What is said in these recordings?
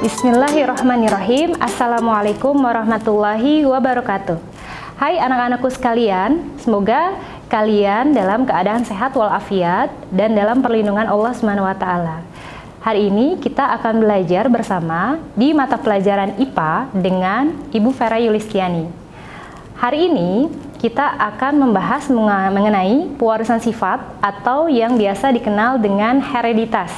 Bismillahirrahmanirrahim. Assalamualaikum warahmatullahi wabarakatuh. Hai anak-anakku sekalian, semoga kalian dalam keadaan sehat walafiat dan dalam perlindungan Allah Subhanahu wa taala. Hari ini kita akan belajar bersama di mata pelajaran IPA dengan Ibu Vera Yulistiani. Hari ini kita akan membahas mengenai pewarisan sifat atau yang biasa dikenal dengan hereditas.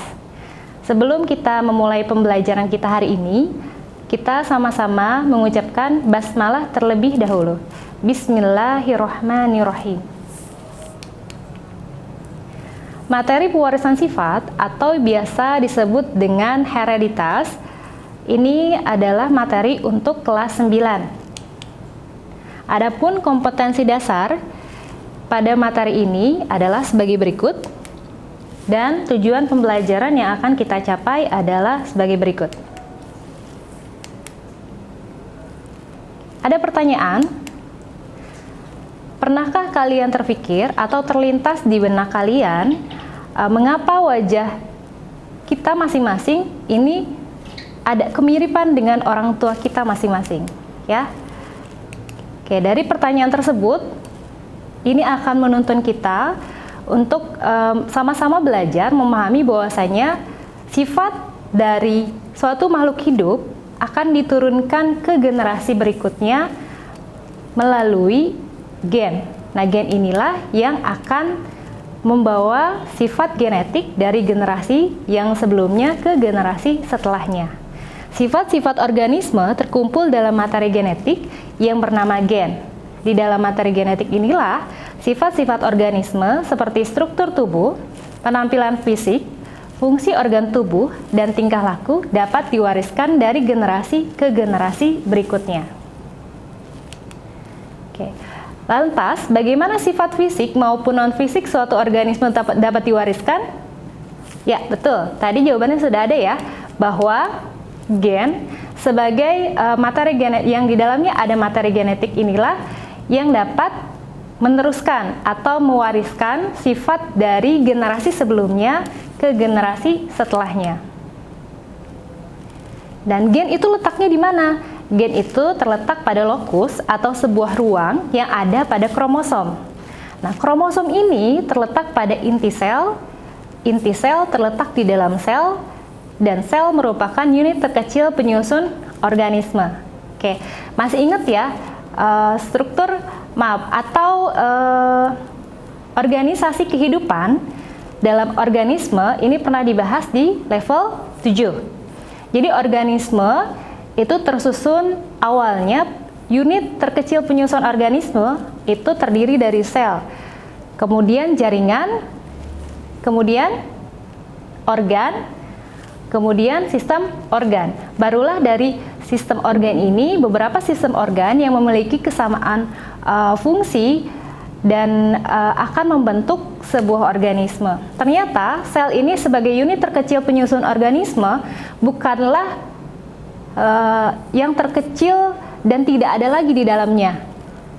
Sebelum kita memulai pembelajaran kita hari ini, kita sama-sama mengucapkan basmalah terlebih dahulu. Bismillahirrahmanirrahim. Materi pewarisan sifat atau biasa disebut dengan hereditas, ini adalah materi untuk kelas 9. Adapun kompetensi dasar pada materi ini adalah sebagai berikut. Dan tujuan pembelajaran yang akan kita capai adalah sebagai berikut. Ada pertanyaan, pernahkah kalian terpikir atau terlintas di benak kalian mengapa wajah kita masing-masing ini ada kemiripan dengan orang tua kita masing-masing? Ya. Oke, dari pertanyaan tersebut, ini akan menuntun kita untuk sama-sama belajar memahami bahwasanya sifat dari suatu makhluk hidup akan diturunkan ke generasi berikutnya melalui gen. Nah, gen inilah yang akan membawa sifat genetik dari generasi yang sebelumnya ke generasi setelahnya. Sifat-sifat organisme terkumpul dalam materi genetik yang bernama gen. Di dalam materi genetik inilah sifat-sifat organisme seperti struktur tubuh, penampilan fisik, fungsi organ tubuh, dan tingkah laku dapat diwariskan dari generasi ke generasi berikutnya. Oke. Lantas, bagaimana sifat fisik maupun non-fisik suatu organisme dapat diwariskan? Ya, betul. Tadi jawabannya sudah ada ya, bahwa gen sebagai materi genetik yang di dalamnya ada materi genetik inilah yang dapat meneruskan atau mewariskan sifat dari generasi sebelumnya ke generasi setelahnya. Dan gen itu letaknya di mana? Gen itu terletak pada lokus atau sebuah ruang yang ada pada kromosom. Nah, kromosom ini terletak pada inti sel terletak di dalam sel, dan sel merupakan unit terkecil penyusun organisme. Oke, masih ingat ya? Organisasi kehidupan dalam organisme ini pernah dibahas di level 7. Jadi organisme itu tersusun awalnya unit terkecil penyusun organisme itu terdiri dari sel, kemudian jaringan, kemudian organ, kemudian sistem organ. Barulah dari sistem organ ini, beberapa sistem organ yang memiliki kesamaan fungsi dan akan membentuk sebuah organisme. Ternyata sel ini sebagai unit terkecil penyusun organisme bukanlah yang terkecil dan tidak ada lagi di dalamnya.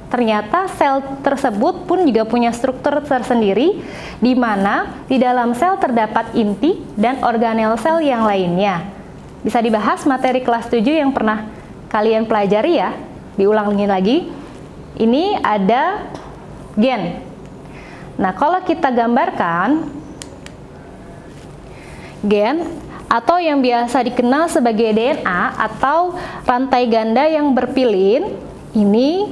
Ternyata sel tersebut pun juga punya struktur tersendiri, di mana di dalam sel terdapat inti dan organel sel yang lainnya. Bisa dibahas materi kelas 7 yang pernah kalian pelajari ya. Diulangi lagi. Ini ada gen. Nah, kalau kita gambarkan gen atau yang biasa dikenal sebagai DNA atau rantai ganda yang berpilin, ini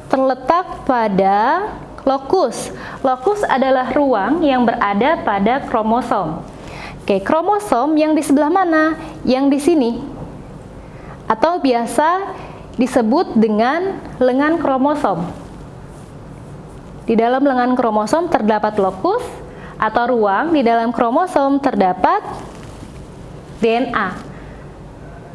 terletak pada lokus. Lokus adalah ruang yang berada pada kromosom. Oke, kromosom yang di sebelah mana? Yang di sini. Atau biasa disebut dengan lengan kromosom. Di dalam lengan kromosom terdapat lokus atau ruang, di dalam kromosom terdapat DNA.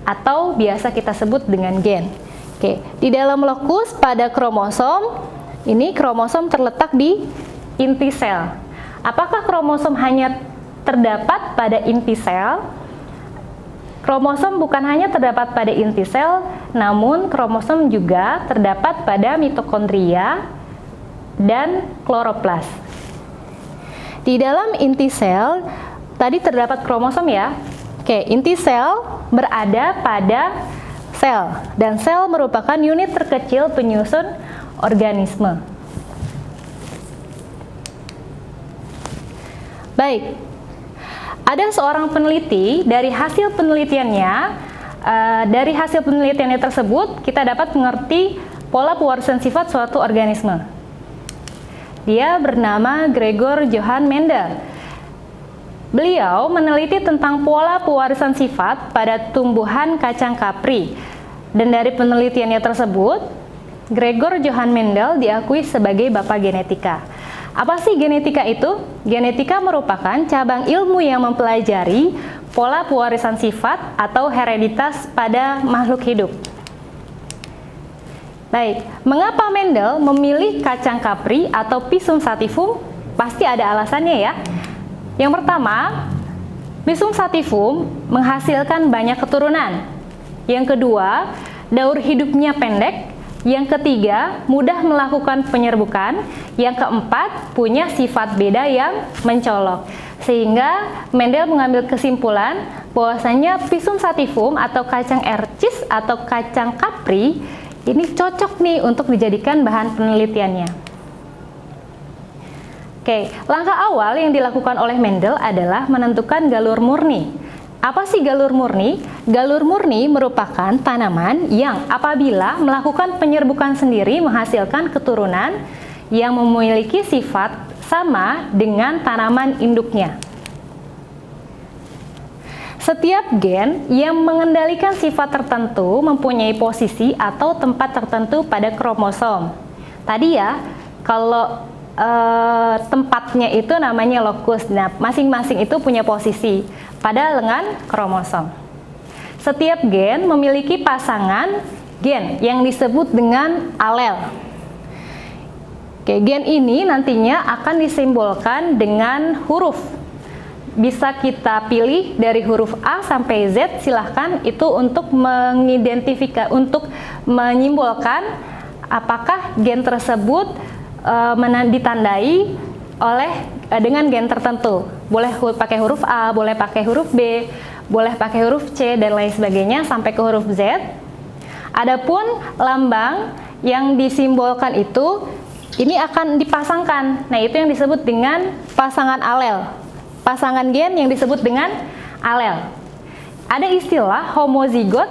Atau biasa kita sebut dengan gen. Oke, di dalam lokus pada kromosom, ini kromosom terletak di inti sel. Apakah kromosom hanya terdapat pada inti sel? Kromosom bukan hanya terdapat pada inti sel, namun kromosom juga terdapat pada mitokondria dan kloroplas. Di dalam inti sel tadi terdapat kromosom ya. Oke, inti sel berada pada sel, dan sel merupakan unit terkecil penyusun organisme. Baik, ada seorang peneliti, dari hasil penelitiannya tersebut kita dapat mengerti pola pewarisan sifat suatu organisme. Dia bernama Gregor Johann Mendel. Beliau meneliti tentang pola pewarisan sifat pada tumbuhan kacang kapri, dan dari penelitiannya tersebut Gregor Johann Mendel diakui sebagai bapak genetika. Apa sih genetika itu? Genetika merupakan cabang ilmu yang mempelajari pola pewarisan sifat atau hereditas pada makhluk hidup. Baik, mengapa Mendel memilih kacang kapri atau Pisum sativum? Pasti ada alasannya ya. Yang pertama, Pisum sativum menghasilkan banyak keturunan. Yang kedua, daur hidupnya pendek. Yang ketiga, mudah melakukan penyerbukan. Yang keempat, punya sifat beda yang mencolok. Sehingga Mendel mengambil kesimpulan bahwasanya Pisum sativum atau kacang ercis atau kacang kapri ini cocok nih untuk dijadikan bahan penelitiannya. Oke, langkah awal yang dilakukan oleh Mendel adalah menentukan galur murni. Apa sih galur murni? Galur murni merupakan tanaman yang apabila melakukan penyerbukan sendiri menghasilkan keturunan yang memiliki sifat sama dengan tanaman induknya. Setiap gen yang mengendalikan sifat tertentu mempunyai posisi atau tempat tertentu pada kromosom. Tadi ya, kalau tempatnya itu namanya lokus. Nah, masing-masing itu punya posisi pada lengan kromosom. Setiap gen memiliki pasangan gen yang disebut dengan alel. Oke, gen ini nantinya akan disimbolkan dengan huruf. Bisa kita pilih dari huruf A sampai Z, silahkan itu untuk mengidentifikasi, untuk menyimbolkan apakah gen tersebut ditandai oleh dengan gen tertentu. Boleh pakai huruf A, boleh pakai huruf B, boleh pakai huruf C dan lain sebagainya sampai ke huruf Z. Adapun lambang yang disimbolkan itu ini akan dipasangkan. Nah, itu yang disebut dengan pasangan alel. Pasangan gen yang disebut dengan alel. Ada istilah homozigot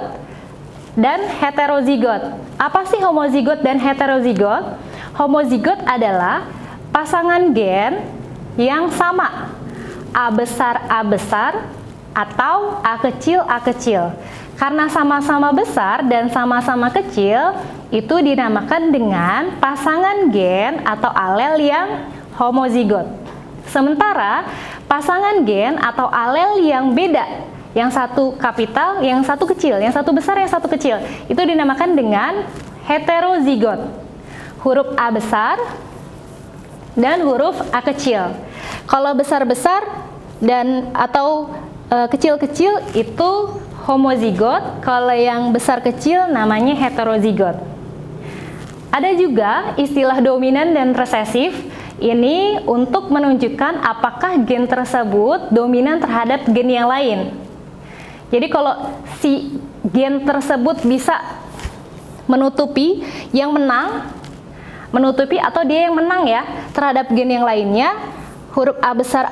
dan heterozigot. Apa sih homozigot dan heterozigot? Homozigot adalah pasangan gen yang sama, A besar atau A kecil. Karena sama-sama besar dan sama-sama kecil, itu dinamakan dengan pasangan gen atau alel yang homozigot. Sementara pasangan gen atau alel yang beda, yang satu kapital, yang satu kecil, yang satu besar, yang satu kecil, itu dinamakan dengan heterozigot. Huruf A besar dan huruf A kecil. Kalau besar-besar dan atau kecil-kecil itu homozigot, kalau yang besar kecil namanya heterozigot. Ada juga istilah dominan dan resesif, ini untuk menunjukkan apakah gen tersebut dominan terhadap gen yang lain. Jadi kalau si gen tersebut bisa menutupi yang menang, atau dia yang menang ya terhadap gen yang lainnya, huruf A besar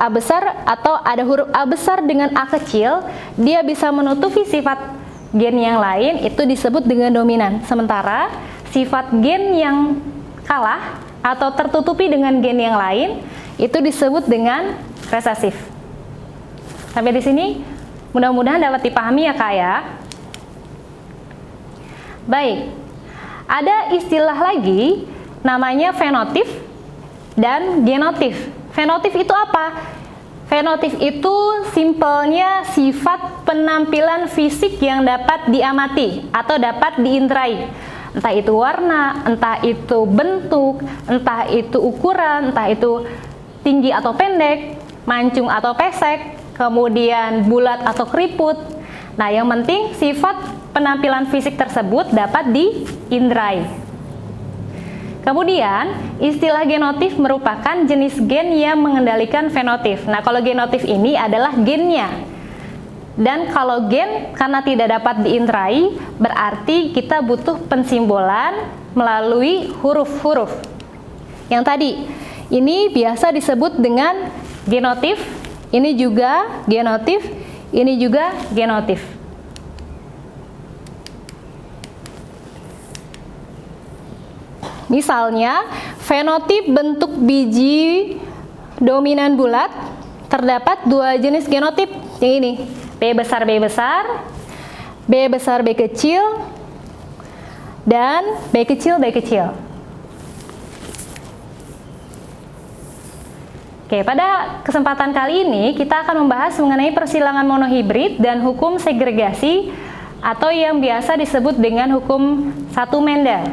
atau ada huruf A besar dengan A kecil, dia bisa menutupi sifat gen yang lain, itu disebut dengan dominan. Sementara sifat gen yang kalah atau tertutupi dengan gen yang lain itu disebut dengan resesif. Sampai di sini mudah-mudahan dapat dipahami ya Kak ya. Baik, ada istilah lagi namanya fenotip dan genotip. Fenotip itu apa? Fenotip itu simpelnya sifat penampilan fisik yang dapat diamati atau dapat diinterai. Entah itu warna, entah itu bentuk, entah itu ukuran, entah itu tinggi atau pendek, mancung atau pesek, kemudian bulat atau keriput. Nah, yang penting sifat penampilan fisik tersebut dapat diinterai. Kemudian, istilah genotip merupakan jenis gen yang mengendalikan fenotip. Nah, kalau genotip ini adalah gennya. Dan kalau gen karena tidak dapat diinterai, berarti kita butuh pensimbolan melalui huruf-huruf. Yang tadi, ini biasa disebut dengan genotif, ini juga genotif, ini juga genotif. Misalnya, fenotip bentuk biji dominan bulat, terdapat dua jenis genotip, yang ini, B besar, B besar, B besar, B kecil, dan B kecil, B kecil. Oke, pada kesempatan kali ini kita akan membahas mengenai persilangan monohibrid dan hukum segregasi atau yang biasa disebut dengan hukum satu Mendel.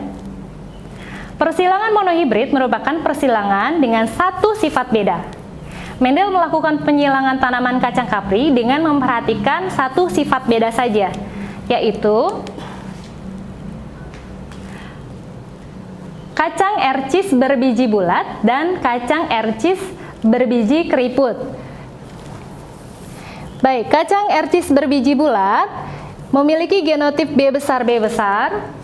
Persilangan monohibrid merupakan persilangan dengan satu sifat beda. Mendel melakukan penyilangan tanaman kacang kapri dengan memperhatikan satu sifat beda saja, yaitu kacang ercis berbiji bulat dan kacang ercis berbiji keriput. Baik, kacang ercis berbiji bulat memiliki genotip B besar, B besar.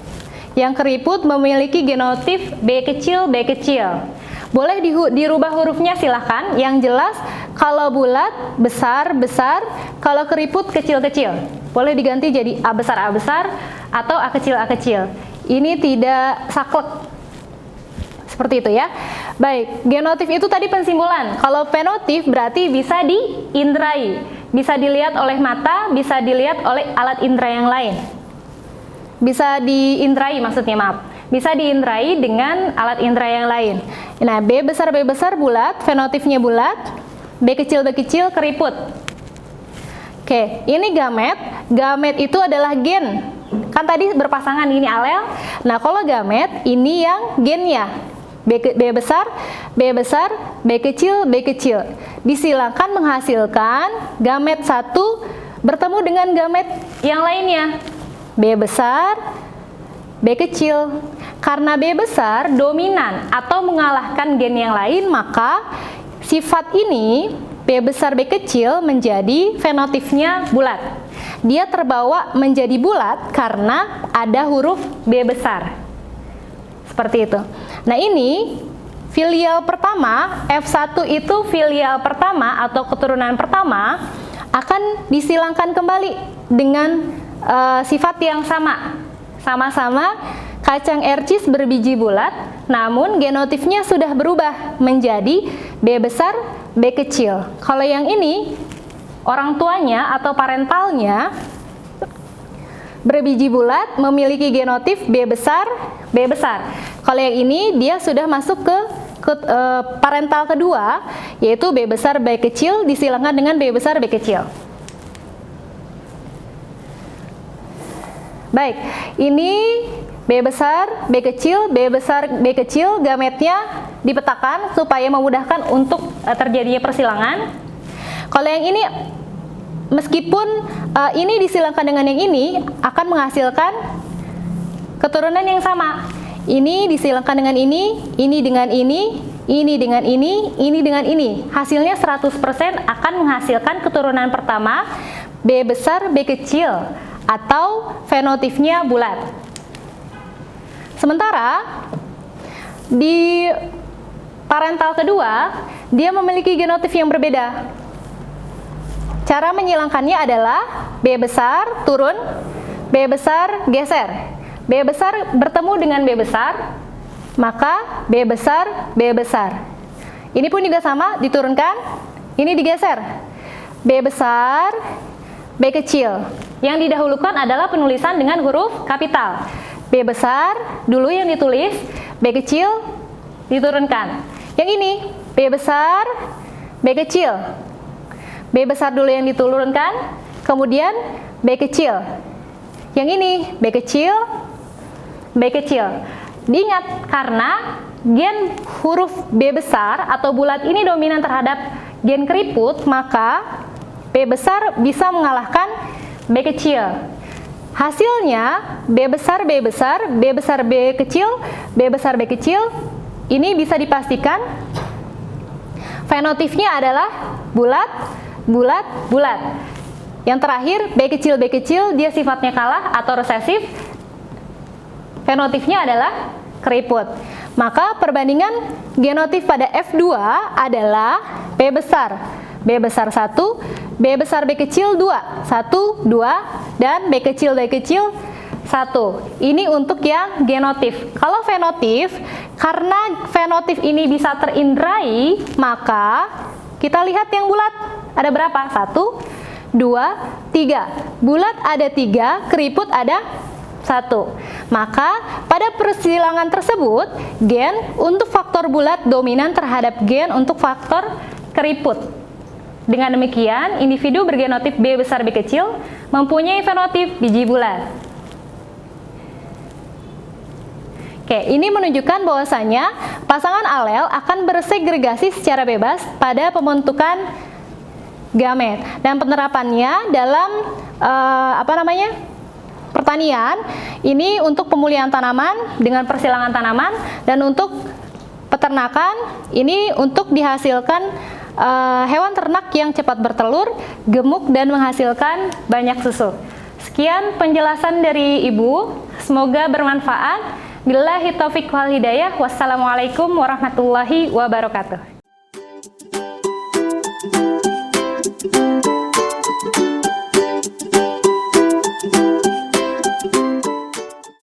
Yang keriput memiliki genotif B kecil, B kecil. Boleh dirubah hurufnya silahkan. Yang jelas, kalau bulat, besar, besar. Kalau keriput, kecil, kecil. Boleh diganti jadi A besar, A besar. Atau A kecil, A kecil. Ini tidak saklek. Seperti itu ya. Baik, genotif itu tadi pensimbolan. Kalau fenotif berarti bisa diinterai. Bisa dilihat oleh mata, bisa dilihat oleh alat indera yang lain. Bisa diinterai maksudnya, maaf. Bisa diinterai dengan alat indera yang lain. Nah, B besar bulat, fenotifnya bulat. B kecil keriput. Oke, ini gamet. Gamet itu adalah gen. Kan tadi berpasangan, ini alel. Nah, kalau gamet ini yang gennya. B besar, B kecil, B kecil. Disilangkan menghasilkan gamet satu bertemu dengan gamet yang lainnya. B besar, B kecil. Karena B besar dominan atau mengalahkan gen yang lain, maka sifat ini B besar, B kecil menjadi fenotifnya bulat. Dia terbawa menjadi bulat karena ada huruf B besar. Seperti itu. Nah, ini filial pertama, F1 itu filial pertama atau keturunan pertama akan disilangkan kembali dengan sifat yang sama-sama kacang ercis berbiji bulat, namun genotifnya sudah berubah menjadi B besar, B kecil. Kalau yang ini orang tuanya atau parentalnya berbiji bulat memiliki genotif B besar, B besar. Kalau yang ini dia sudah masuk ke parental kedua, yaitu B besar, B kecil disilangkan dengan B besar, B kecil. Baik, ini B besar, B kecil, B besar, B kecil, gametnya dipetakan supaya memudahkan untuk terjadinya persilangan. Kalau yang ini, meskipun ini disilangkan dengan yang ini, akan menghasilkan keturunan yang sama. Ini disilangkan dengan ini dengan ini dengan ini dengan ini. Hasilnya 100% akan menghasilkan keturunan pertama B besar, B kecil, atau fenotifnya bulat. Sementara di parental kedua, dia memiliki genotif yang berbeda. Cara menyilangkannya adalah B besar turun, B besar geser. B besar bertemu dengan B besar, maka B besar, B besar. Ini pun juga sama, diturunkan, ini digeser. B besar, B kecil. Yang didahulukan adalah penulisan dengan huruf kapital. B besar dulu yang ditulis, B kecil diturunkan. Yang ini B besar, B kecil. B besar dulu yang diturunkan, kemudian B kecil. Yang ini B kecil, B kecil. Diingat karena gen huruf B besar atau bulat ini dominan terhadap gen keriput, maka B besar bisa mengalahkan B kecil. Hasilnya B besar, B besar, B besar, B kecil, B besar, B kecil. Ini bisa dipastikan fenotifnya adalah bulat, bulat, bulat. Yang terakhir, B kecil dia sifatnya kalah atau resesif. Fenotipnya adalah keriput. Maka perbandingan genotip pada F2 adalah B besar 1, B besar B kecil 2, 1, 2, dan B kecil 1. Ini untuk yang genotip. Kalau fenotip, karena fenotip ini bisa terindrai, maka kita lihat yang bulat. Ada berapa? 1, 2, 3. Bulat ada 3, keriput ada 1. Maka pada persilangan tersebut, gen untuk faktor bulat dominan terhadap gen untuk faktor keriput. Dengan demikian, individu bergenotip B besar B kecil mempunyai fenotip biji bulat. Oke, ini menunjukkan bahwasanya pasangan alel akan bersegregasi secara bebas pada pembentukan gamet, dan penerapannya dalam pertanian ini untuk pemulihan tanaman dengan persilangan tanaman, dan untuk peternakan ini untuk dihasilkan hewan ternak yang cepat bertelur, gemuk, dan menghasilkan banyak susu. Sekian penjelasan dari Ibu, semoga bermanfaat. Billahi taufiq wal hidayah. Wassalamualaikum warahmatullahi wabarakatuh.